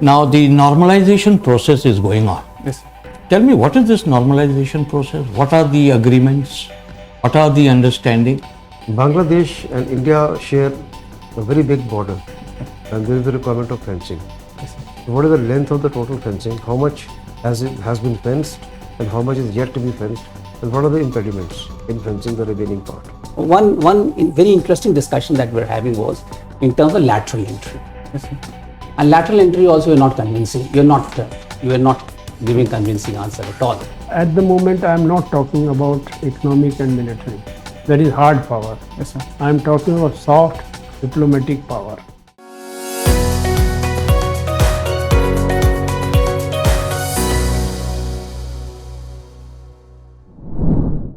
Now the normalization process is going on. Yes. Tell me, what is this normalization process? What are the agreements? What are the understanding? Bangladesh and India share a very big border, and there is the requirement of fencing. So what is the length of the total fencing? How much has been fenced, and how much is yet to be fenced? And what are the impediments in fencing the remaining part? One very interesting discussion that we're having was in terms of lateral entry. Yes, sir. And lateral entry also you're not convincing. You are not giving convincing answer at all. At the moment, I am not talking about economic and military. That is hard power. Yes, sir. I am talking about soft diplomatic power.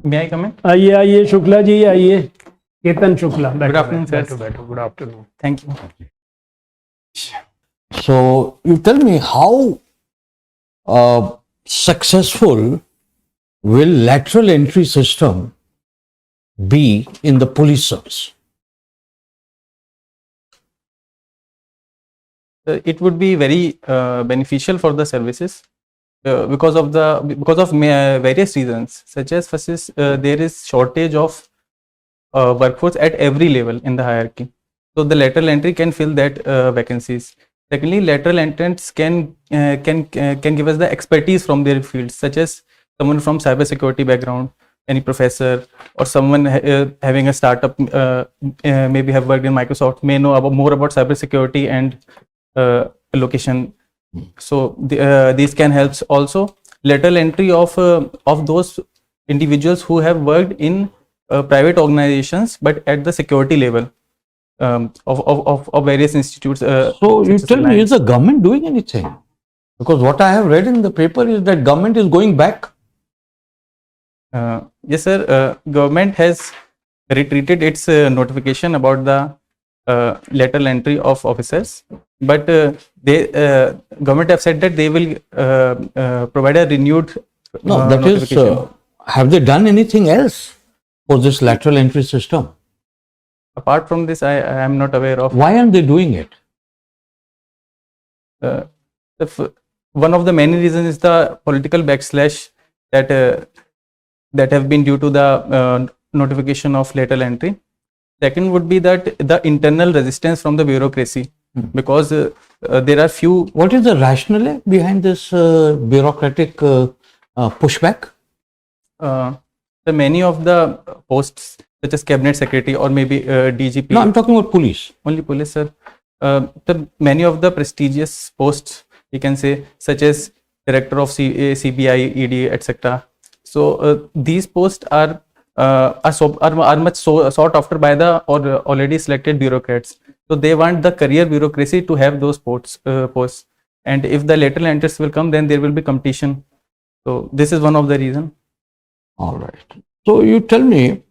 May I come in? आइए आइए शुक्ला जी आइए Ketan Shukla Good afternoon, sir. बैठो good afternoon Thank you. So you tell me, how successful will lateral entry system be in the police service? It would be very beneficial for the services because of various reasons, such as first is there is shortage of workforce at every level in the hierarchy. So the lateral entry can fill that vacancies. Secondly, lateral entrants can give us the expertise from their fields, such as someone from cybersecurity background, any professor, or someone having a startup, maybe have worked in Microsoft, may know more about cybersecurity and location. So these can help. Also lateral entry of those individuals who have worked in private organizations but at the security level of various institutes. So you tell me, is the government doing anything? Because what I have read in the paper is that government is going back. Yes, sir. Government has retreated its notification about the lateral entry of officers, but government have said that they will provide a renewed No, that is, notification. have they done anything else for this lateral entry system? Apart from this, I am not aware of. Why aren't they doing it? One of the many reasons is the political backslash that have been due to the notification of lateral entry. Second would be that the internal resistance from the bureaucracy, because there are few. What is the rationale behind this bureaucratic pushback? The many of the posts, such as cabinet secretary or maybe DGP. No, I'm talking about police. Only police, sir. The many of the prestigious posts, you can say, such as director of CBI, ED, etc. So these posts are much sought after by the already selected bureaucrats. So they want the career bureaucracy to have those posts. And if the lateral entrants will come, then there will be competition. So this is one of the reasons. All right. So you tell me,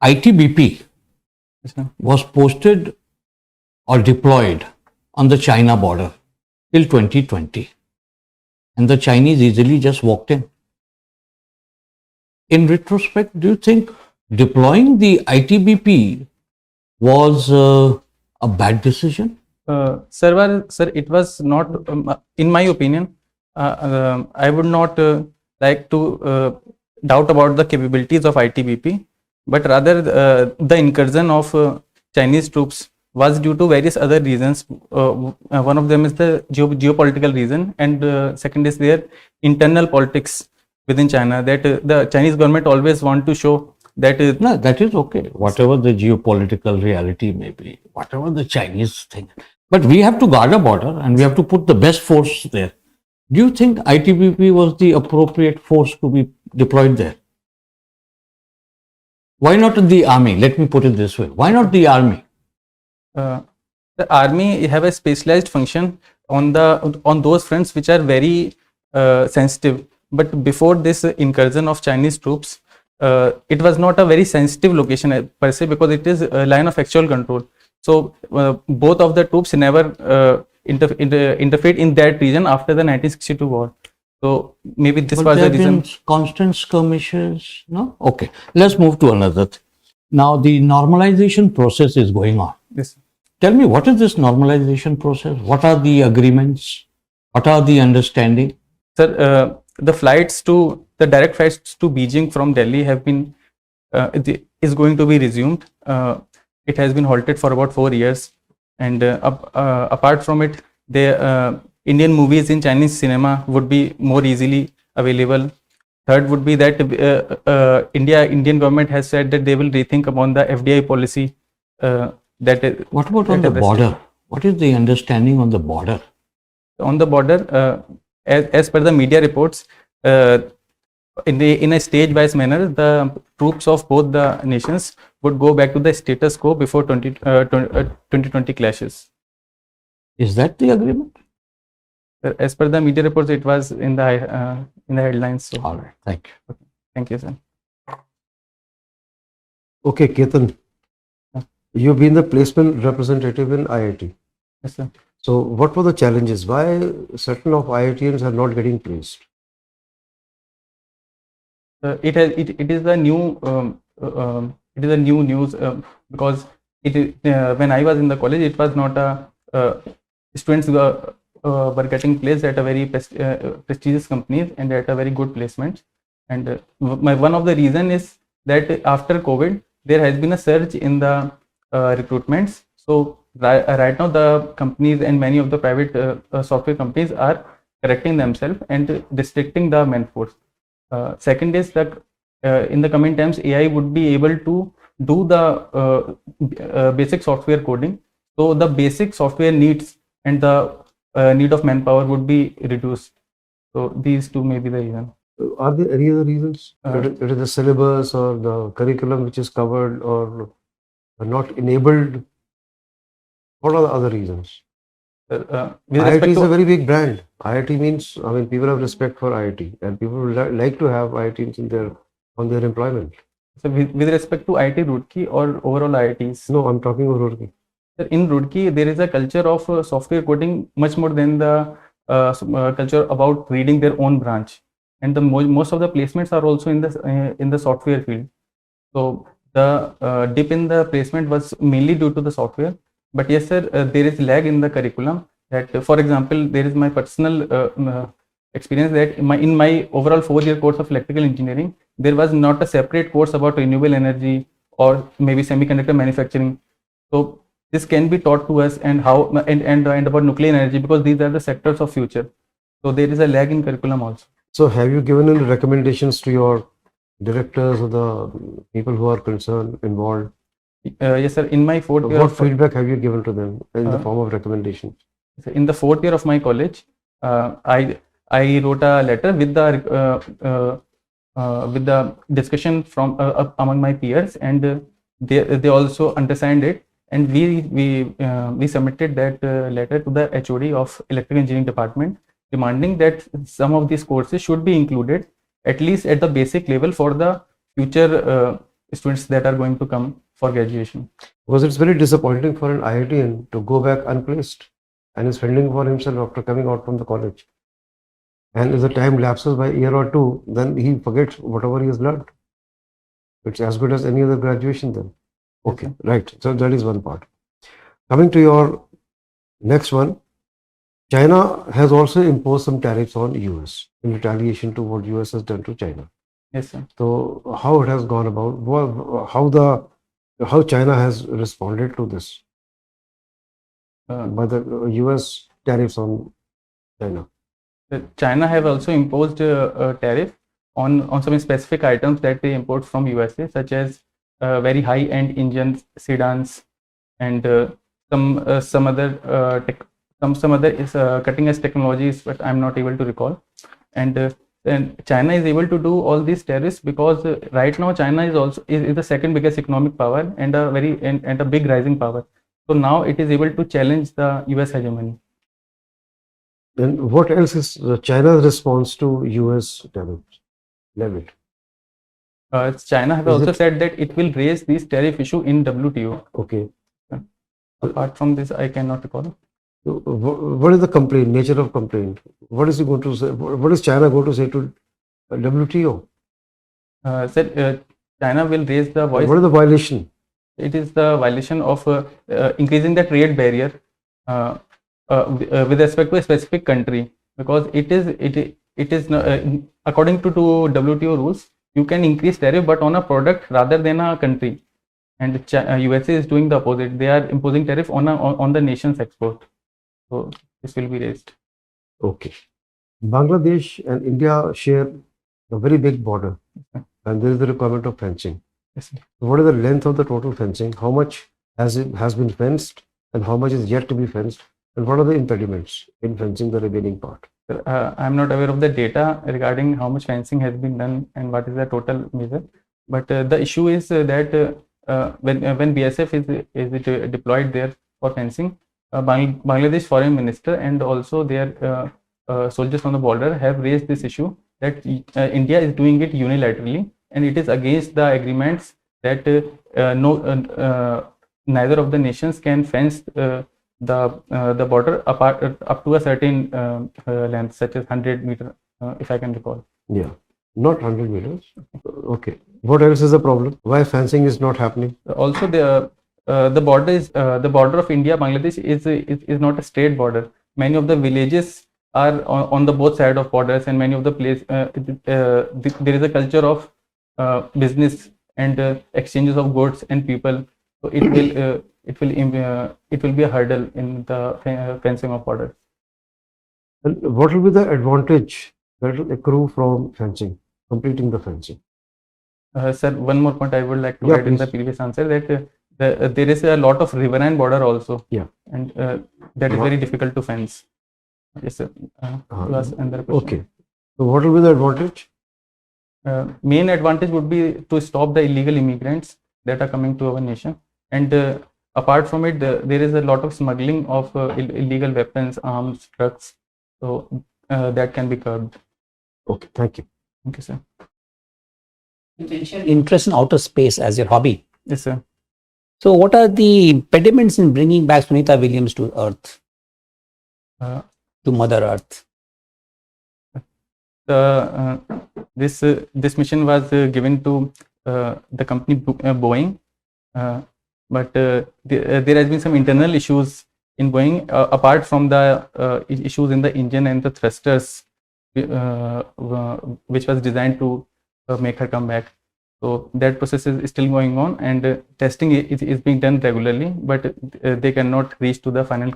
ITBP Yes, sir. was posted or deployed on the China border till 2020, and the Chinese easily just walked in. In retrospect, do you think deploying the ITBP was a bad decision? Sir, it was not, in my opinion, I would not like to doubt about the capabilities of ITBP, but rather the incursion of Chinese troops was due to various other reasons. One of them is the geopolitical reason, and second is their internal politics within China, that the Chinese government always want to show that No, that is okay. Whatever the geopolitical reality may be, whatever the Chinese thing. But we have to guard a border and we have to put the best force there. Do you think ITBP was the appropriate force to be deployed there? Why not the army? Let me put it this way. Why not the army? the army have a specialized function on those fronts which are very sensitive. But before this incursion of Chinese troops, it was not a very sensitive location per se, because it is a line of actual control. So both of the troops never interfered in that region after the 1962 war. So maybe this was the reason. Constant skirmishes, no? Okay, let's move to another. Now the normalization process is going on. Yes. tell me, what is this normalization process? What are the agreements? What are the understanding? Sir, the direct flights to Beijing from Delhi have been is going to be resumed. It has been halted for about 4 years, and apart from it, the Indian movies in Chinese cinema would be more easily available. Third would be that Indian government has said that they will rethink upon the FDI policy. What about on the border? What is the understanding on the border? On the border, as per the media reports, in a stage-wise manner, the troops of both the nations would go back to the status quo before 2020 clashes. Is that the agreement? As per the media reports, it was in the headlines. So. All right, thank you. Thank you, sir. Okay, Ketan, you've been the placement representative in IIT. Yes, sir. So what were the challenges? Why certain of IITians are not getting placed? It is a new news because when I was in the college, it was not students were getting placed at a very prestigious companies and at a very good placements. And one of the reason is that after COVID, there has been a surge in the recruitments. So right now, the companies and many of the private software companies are correcting themselves and restricting the manforce. Second is that in the coming times, AI would be able to do the basic software coding. So the basic software needs and the need of manpower would be reduced. So these two may be the reason. Are there any other reasons? It is the syllabus or the curriculum which is covered or not enabled? What are the other reasons? With IIT respect is to a very big brand. IIT means, I mean, people have respect for IIT and people would like to have IITs on their employment. So with respect to IIT Roorkee or overall IITs? No, I'm talking about Roorkee. In Roorkee, there is a culture of software coding much more than the culture about reading their own branch. And the most of the placements are also in the software field. So the dip in the placement was mainly due to the software. But yes, sir, there is lag in the curriculum. That, for example, there is my personal experience that in my overall 4-year course of electrical engineering, there was not a separate course about renewable energy or maybe semiconductor manufacturing. So this can be taught to us and how and about nuclear energy, because these are the sectors of future. So there is a lag in curriculum also. So have you given any recommendations to your directors or the people who are concerned, involved? Yes, sir. In my 4th year, what feedback have you given to them in the form of recommendations? In the 4th year of my college, I wrote a letter with the discussion from among my peers, and they also understand it, and we submitted that letter to the HOD of Electrical Engineering Department, demanding that some of these courses should be included at least at the basic level for the future students that are going to come for graduation. Because it's very disappointing for an IITian to go back unplaced and is fending for himself after coming out from the college. And if the time lapses by a year or two, then he forgets whatever he has learned. It's as good as any other graduation then. Okay, right. So that is one part. Coming to your next one, China has also imposed some tariffs on US in retaliation to what US has done to China. Yes, sir. So how it has gone about, how China has responded to this by the US tariffs on China. China have also imposed a tariff on some specific items that they import from USA, such as very high-end engines, sedans, and some other cutting-edge technologies, but I'm not able to recall. And China is able to do all these tariffs because right now China is the second biggest economic power and a big rising power. So now it is able to challenge the US hegemony. And what else is China's response to US tariffs levied? China have also said that it will raise this tariff issue in WTO. Okay. Apart from this, I cannot recall. What is the complaint, nature of complaint? What is he going to say? What is China going to say to WTO? China will raise the voice. What is the violation? it is the violation of increasing the trade barrier with respect to a specific country, because it is according to WTO rules, you can increase tariff but on a product rather than a country, and USA is doing the opposite. They are imposing tariff on the nation's export. So this will be raised. Okay. Bangladesh and India share a very big border, and there is the requirement of fencing. Yes, sir. So what is the length of the total fencing? How much has been fenced, and how much is yet to be fenced? And what are the impediments in fencing the remaining part? I'm not aware of the data regarding how much fencing has been done and what is the total measure. But the issue is that when BSF is deployed there for fencing, Bangladesh foreign minister and also their soldiers on the border have raised this issue that India is doing it unilaterally, and it is against the agreements that neither of the nations can fence the border apart up to a certain length, such as 100 meter, if I can recall. Yeah, not 100 meters. Okay. What else is the problem? Why fencing is not happening? Also, the border of India Bangladesh is not a straight border. Many of the villages are on the both side of borders, and many of the place there is a culture of business and exchanges of goods and people. So it will be a hurdle in the fencing of borders. And what will be the advantage that will accrue from fencing, completing the fencing? Sir, one more point I would like to Yeah, add in the please. previous answer, that there is a lot of riverine border also. Yeah. And that is very difficult to fence. Yes, sir. You ask another question. Okay. So what will be the advantage? Main advantage would be to stop the illegal immigrants that are coming to our nation, and apart from it, there is a lot of smuggling of illegal weapons, arms, drugs, so that can be curbed. Okay, thank you. Thank you, sir. You mentioned interest in outer space as your hobby. Yes, sir. So, what are the impediments in bringing back Sunita Williams to Earth, to Mother Earth? This mission was given to the company Boeing, but there has been some internal issues in Boeing apart from the issues in the engine and the thrusters, which was designed to make her come back. So that process is still going on, and testing is being done regularly, but they cannot reach to the final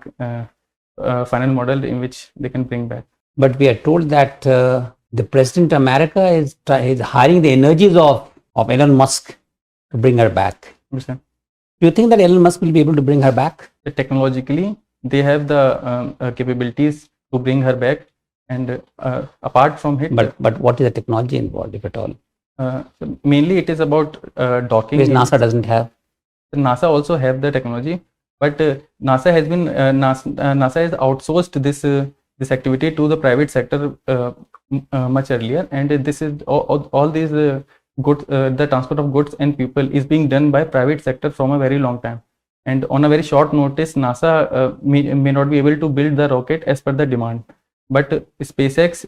model in which they can bring back. But we are told that the President of America is hiring the energies of Elon Musk to bring her back. Understand? Do you think that Elon Musk will be able to bring her back? Technologically, they have the capabilities to bring her back, and apart from it, But what is the technology involved, if at all? mainly it is about docking. Which NASA doesn't have. NASA also have the technology, but NASA has outsourced this activity to the private sector much earlier, and this is all these goods, the transport of goods and people is being done by private sector from a very long time, and on a very short notice, NASA may not be able to build the rocket as per the demand, but SpaceX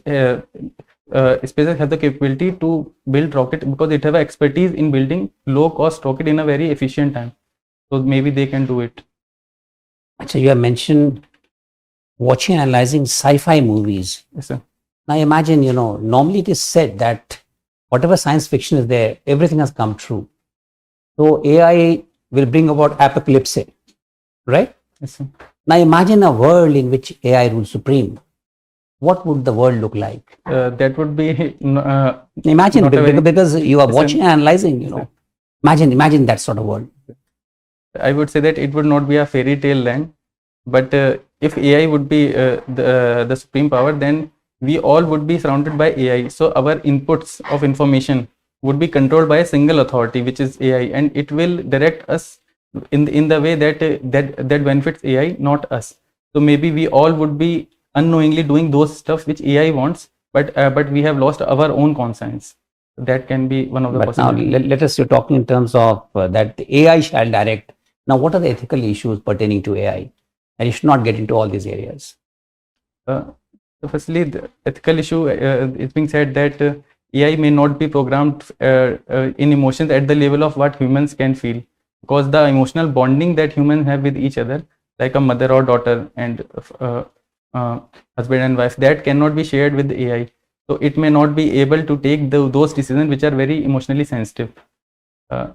has the capability to build rocket because it have expertise in building low cost rocket in a very efficient time. So maybe they can do it. Actually, you have mentioned watching and analyzing sci-fi movies. Yes, sir. Now imagine, normally it is said that whatever science fiction is there, everything has come true. So AI will bring about apocalypse, right? Yes, sir. Now imagine a world in which AI rules supreme. What would the world look like? That would be Imagine, not a very- because you are Yes, watching and analyzing, sir. Imagine that sort of world. I would say that it would not be a fairy tale land, but if AI would be the supreme power, then we all would be surrounded by AI. So our inputs of information would be controlled by a single authority, which is AI, and it will direct us in the way that benefits AI, not us. So maybe we all would be unknowingly doing those stuff which AI wants, but we have lost our own conscience. That can be one of the But now possibilities. let us, you're talking in terms of that the AI shall direct. Now, what are the ethical issues pertaining to AI? And you should not get into all these areas. So firstly, the ethical issue is being said that AI may not be programmed in emotions at the level of what humans can feel. because the emotional bonding that humans have with each other, like a mother or daughter and husband and wife, that cannot be shared with the AI. So it may not be able to take those decisions which are very emotionally sensitive.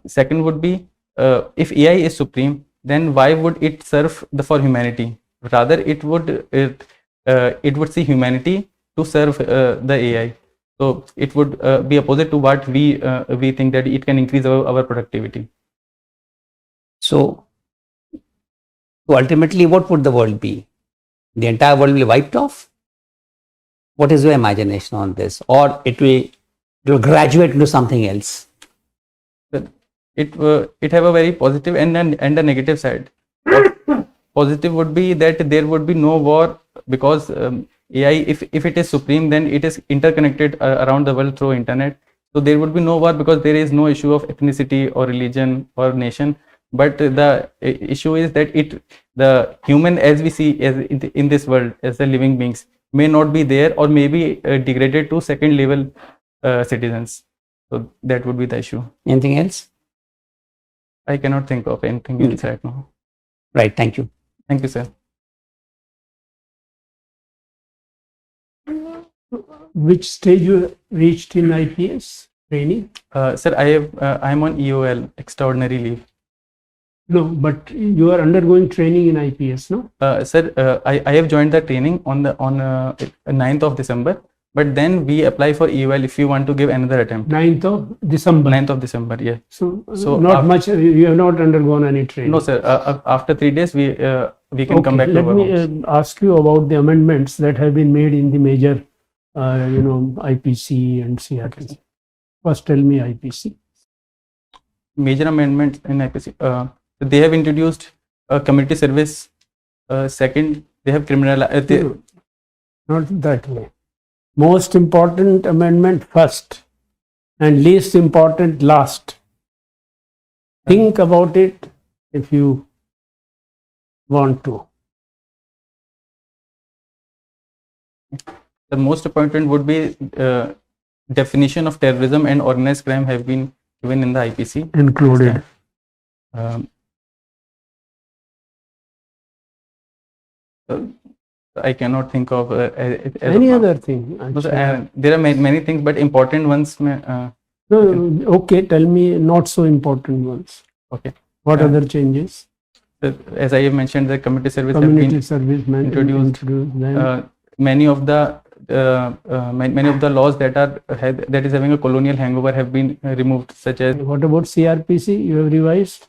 Second would be, if AI is supreme, then why would it serve for humanity? Rather, it would see humanity to serve the AI. So it would be opposite to what we think, that it can increase our productivity. So ultimately, what would the world be? The entire world will be wiped off? What is your imagination on this? Or it will graduate into something else? It have a very positive and a negative side. Positive would be that there would be no war, because AI, if it is supreme, then it is interconnected around the world through internet. So there would be no war, because there is no issue of ethnicity or religion or nation. But the issue is that the human as we see as in this world as the living beings may not be there, or may be degraded to second level citizens. So that would be the issue. Anything else? I cannot think of anything else right now. Right. Thank you. Thank you, sir. Which stage you reached in IPS training? Sir, I am on EOL, extraordinary leave. No, but you are undergoing training in IPS, no? Sir, I have joined the training on 9th of December, but then we apply for EOL if you want to give another attempt. 9th of December. 9th of December, yeah. So So much, you have not undergone any training. No, sir. After 3 days, we can come back to Let our me homes. ask you about the amendments that have been made in the major, IPC and CRP. Okay. First, tell me IPC. Major amendments in IPC. They have introduced community service. Second, they have Not that way. Most important amendment first and least important last. Think about it if you want to. the most important would be definition of terrorism and organized crime have been given in the IPC. Included. I cannot think of Any other thing. No, sir, there are many things, but important ones. Okay, tell me not so important ones. Okay. What other changes? As I have mentioned, the community service Community have service been introduced. then Many of the laws that is having a colonial hangover have been removed, such as what about CRPC? You have revised?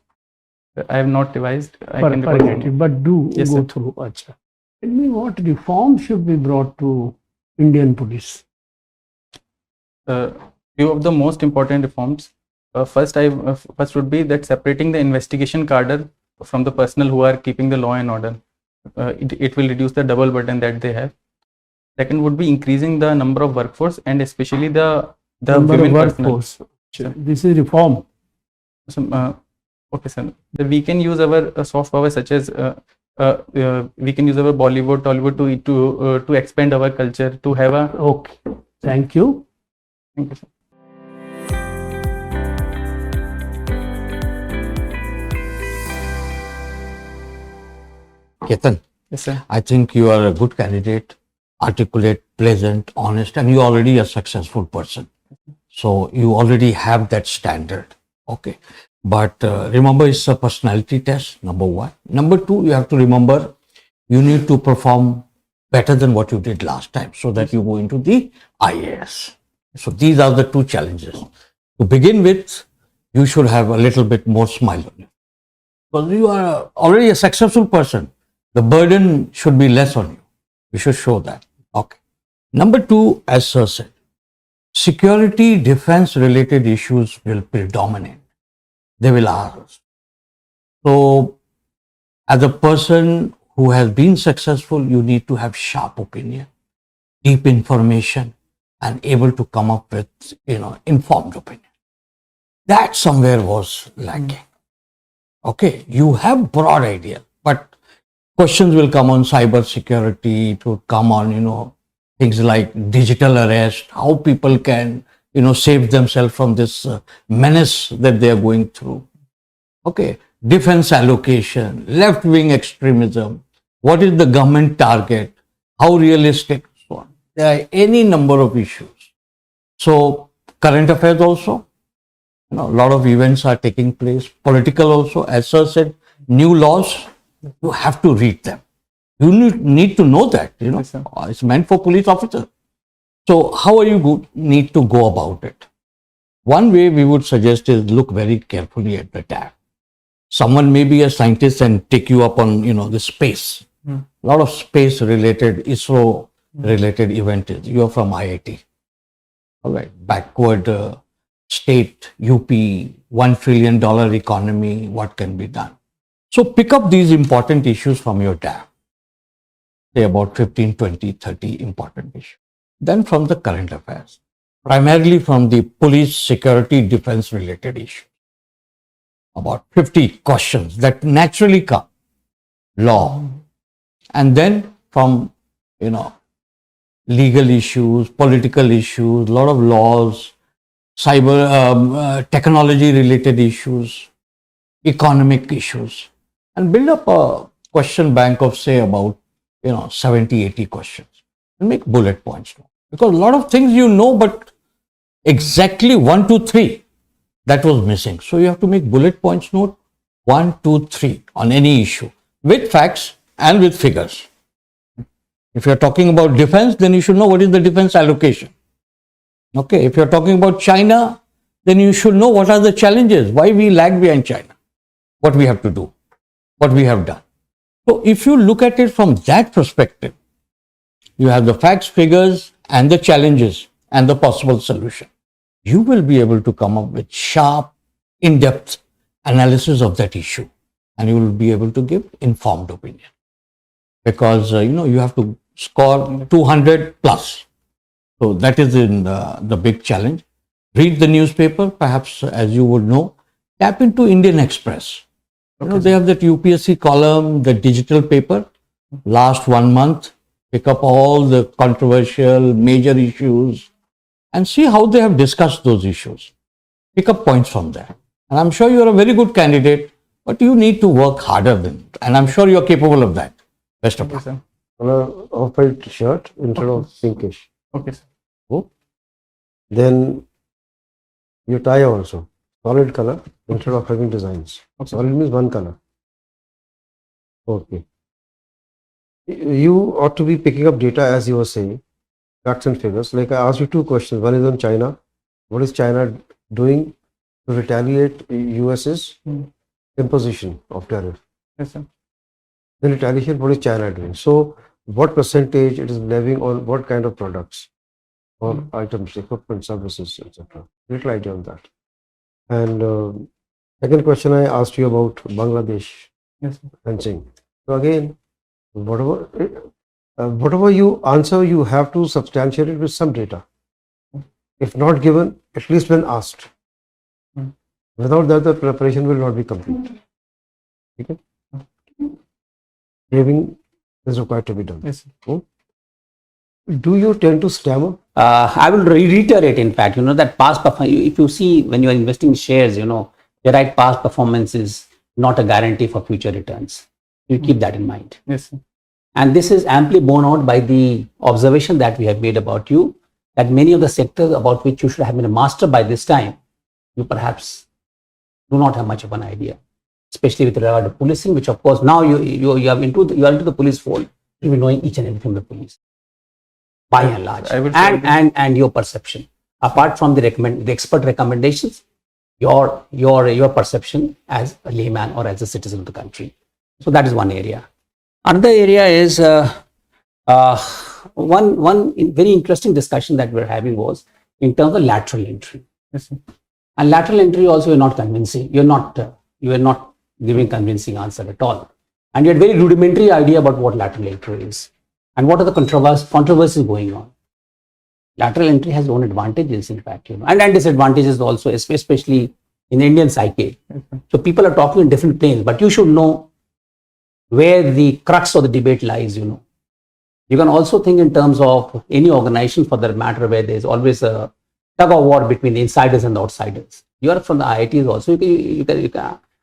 I have not revised. Forget it, but do Yes, go sir. through. Achha. Tell me what reform should be brought to Indian police. Few of the most important reforms. First would be that separating the investigation cadre from the personnel who are keeping the law and order. It will reduce the double burden that they have. Second would be increasing the number of workforce, and especially the Number of women personnel. workforce. This is reform. So, okay, sir. So we can use our soft power, such as we can use our Bollywood, Tollywood to expand our culture, to have a. Okay. Thank you. Thank you, sir. Ketan, Yes, sir. I think you are a good candidate, articulate, pleasant, honest, and you're already a successful person. So you already have that standard. Okay. But remember, it's a personality test, number one. Number two, you have to remember you need to perform better than what you did last time so that you go into the IAS. So these are the two challenges. To begin with, you should have a little bit more smile on you. Because you are already a successful person. The burden should be less on you. You should show that. Okay. Number two, as Sir said, security, defense related issues will predominate. They will ask. So, as a person who has been successful, you need to have sharp opinion, deep information, and able to come up with, informed opinion. That somewhere was lacking. Okay, you have broad idea, but questions will come on cyber security, it will come on, things like digital arrest, how people can, save themselves from this menace that they are going through. Okay, defense allocation, left-wing extremism, what is the government target, how realistic, so on. There are any number of issues. So current affairs also, a lot of events are taking place. Political also, as sir said, new laws, you have to read them. You need to know that, Yes, sir. it's meant for police officers. So how are you need to go about it? One way we would suggest is look very carefully at the tab. Someone may be a scientist and take you up on, the space. A lot of space related, ISRO related event is. You are from IIT. All right, backward state, UP, $1 trillion economy, what can be done? So pick up these important issues from your tab. Say about 15, 20, 30 important issues. Then from the current affairs, primarily from the police, security, defense related issues. About 50 questions that naturally come. Law. And then from, legal issues, political issues, a lot of laws, cyber, technology related issues, economic issues, and build up a question bank of say about 70, 80 questions and make bullet points. Because a lot of things but exactly 1, 2, 3 that was missing. So you have to make bullet points note 1, 2, 3 on any issue with facts and with figures. If you're talking about defense, then you should know what is the defense allocation. Okay, if you're talking about China, then you should know what are the challenges, why we lag behind China, what we have to do, what we have done. So if you look at it from that perspective, you have the facts, figures, and the challenges and the possible solution. You will be able to come up with sharp, in-depth analysis of that issue, and you will be able to give informed opinion. Because, you have to score 200 plus. So that is the big challenge. Read the newspaper, perhaps as you would know. Tap into Indian Express. They have that UPSC column, the digital paper. Last 1 month, pick up all the controversial major issues and see how they have discussed those issues. Pick up points from there. And I'm sure you're a very good candidate, but you need to work harder than it. And I'm sure you're capable of that. Best of luck. Sir. On a off-white shirt instead of pinkish. Okay, sir. Oh. Then your tie also, solid color instead of having designs. Okay. Solid means one color. Okay. You ought to be picking up data as you were saying, facts and figures. Like I asked you 2 questions. One is on China. What is China doing to retaliate US's imposition of tariff? Yes, sir. Then retaliation, what is China doing? So what percentage it is levying on what kind of products or items, equipment, services, etc. Little idea on that. And second question I asked you about Bangladesh Yes, sir. fencing. So again, whatever you answer, you have to substantiate it with some data. If not given, at least when asked. Without that, the preparation will not be complete. Okay? Giving is required to be done. Yes, sir. Do you tend to stammer? I will reiterate, in fact, that past performance, if you see when you are investing in shares, the right past performance is not a guarantee for future returns. You keep that in mind. Yes, sir. And this is amply borne out by the observation that we have made about you, that many of the sectors about which you should have been a master by this time, you perhaps do not have much of an idea, especially with regard to policing, which of course now you are into the police fold. You will be knowing each and everything of the police, by and large, I will and your perception. Apart from the expert recommendations, your perception as a layman or as a citizen of the country. So that is one area. Another area is one very interesting discussion that we're having was in terms of lateral entry. Yes, sir. And lateral entry also you're not convincing. You are not giving convincing answer at all. And you had very rudimentary idea about what lateral entry is and what are the controversies going on. Lateral entry has own advantages, in fact, and disadvantages also, especially in the Indian psyche. So people are talking in different planes, but you should know where the crux of the debate lies. You can also think in terms of any organization, for that matter, where there is always a tug of war between the insiders and the outsiders. You are from the IITs also.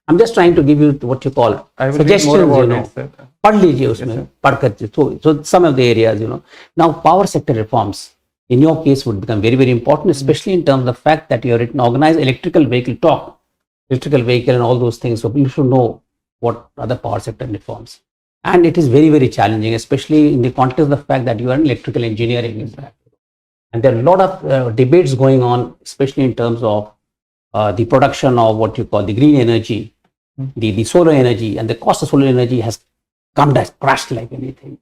I'm just trying to give you what you call I will read suggestions, more about you know. it, sir. पढ़ लीजिए उसमें, पढ़कर so some of the areas, you know. Now power sector reforms in your case would become very, very important, especially in terms of the fact that you have written organized electrical vehicle talk, electrical vehicle and all those things. So you should know what are the power sector reforms. And it is very, very challenging, especially in the context of the fact that you are in electrical engineering. In fact. And there are a lot of debates going on, especially in terms of the production of what you call the green energy, the solar energy, and the cost of solar energy has come down, crashed like anything,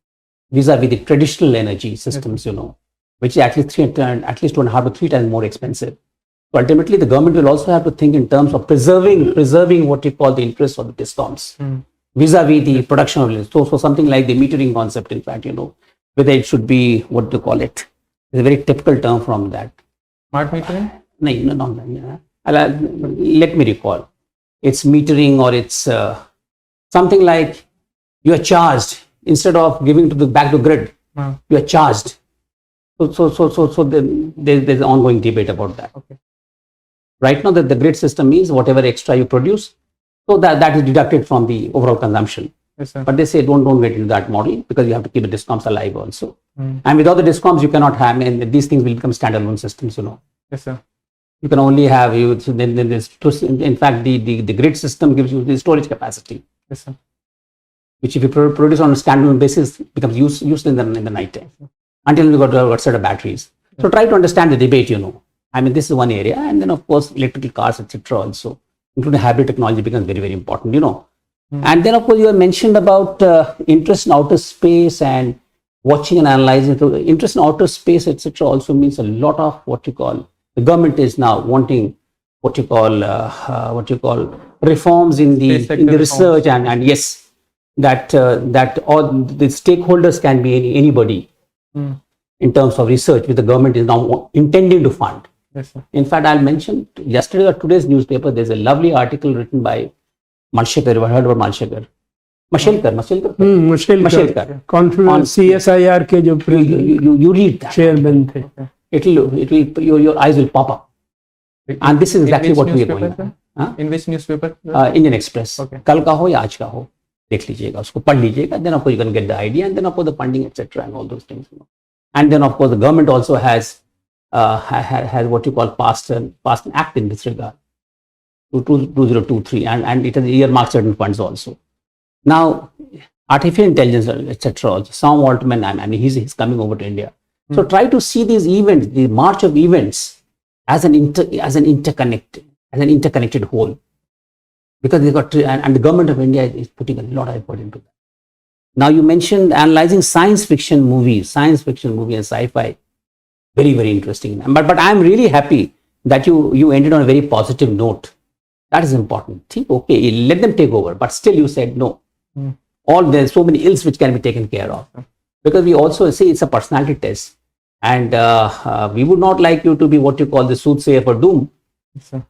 vis-a-vis the traditional energy systems, you know, which is at least 2.5 to 3 times more expensive. So ultimately, the government will also have to think in terms of preserving what you call the interests of the discoms, vis-a-vis the production of it. So something like the metering concept, in fact, you know, whether it should be, what to call it, it's a very typical term from that. Smart metering? No. Let me recall. It's metering, or it's something like you are charged instead of giving to the back to grid. You are charged. So then there's an ongoing debate about that. Okay. Right now, the grid system means whatever extra you produce, so that is deducted from the overall consumption. Yes, sir. But they say don't get into that model because you have to keep the discoms alive also. And without the discoms, you cannot have, and these things will become standalone systems, you know. Yes, sir. You can only have then there's, in fact, the grid system gives you the storage capacity. Yes, sir. Which if you produce on a standalone basis becomes used in the night time until we got a set of batteries. So try to understand the debate, you know. I mean, this is one area, and then of course electrical cars, etc. also, including hybrid technology, becomes very, very important, you know. And then of course you have mentioned about interest in outer space and watching and analyzing. So interest in outer space, etc. also means a lot of what you call, the government is now wanting what you call reforms in the research, and yes, that all the stakeholders can be anybody in terms of research, which the government is now intending to fund. Yes, sir. In fact, I'll mention yesterday or today's newspaper, there's a lovely article written by Malshekar. You heard about Malshekar? Mashelkar. Confluence CSIR के जो You read that. chairman थे. Your eyes will pop up. And this is exactly what we are going to. on. In which newspaper? Indian Express. Okay. कल का हो या आज का हो, देख लीजिएगा, उसको पढ़ लीजिएगा. Then of course you can get the idea, and then of course the funding, etc. and all those things. You know. And then of course the government also has what you call passed an act in this regard, 2023, and it has earmarked certain funds also. Now, artificial intelligence, etc. also, Sam Altman, I mean, he's coming over to India. So try to see these events, the march of events, as an interconnected whole, because they got and the government of India is putting a lot of effort into that. Now you mentioned analyzing science fiction movies and sci-fi, very, very interesting. But I'm really happy that you ended on a very positive note. That is important. Think, okay, let them take over, but still you said no. There's so many ills which can be taken care of, because we also say it's a personality test, and we would not like you to be what you call the soothsayer for doom. Yes, sir.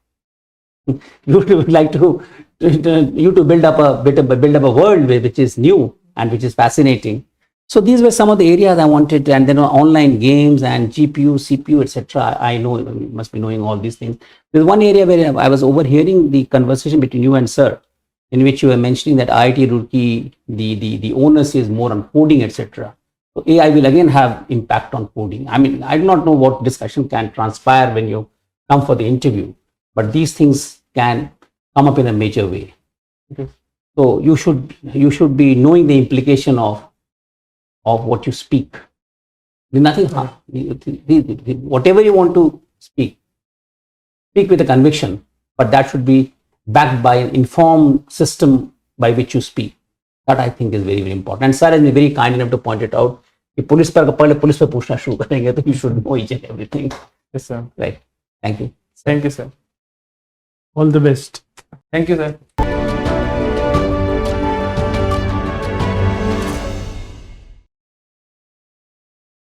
We would like to build up a world which is new and which is fascinating. So these were some of the areas I wanted, and then online games and GPU, CPU, etc. I know you must be knowing all these things. There's one area where I was overhearing the conversation between you and sir, in which you were mentioning that IIT Roorkee, the onus is more on coding, etc. So AI will again have impact on coding. I mean, I do not know what discussion can transpire when you come for the interview, but these things can come up in a major way. Okay. So you should be knowing the implication of what you speak. There's nothing harm. Whatever you want to speak with a conviction, but that should be backed by an informed system by which you speak. That I think is very, very important. And sir has been very kind enough to point it out. If police पे पूछना शुरू करेंगे, तो you should know each and everything. Yes, sir. Right. Thank you. Thank you, sir. All the best. Thank you, sir.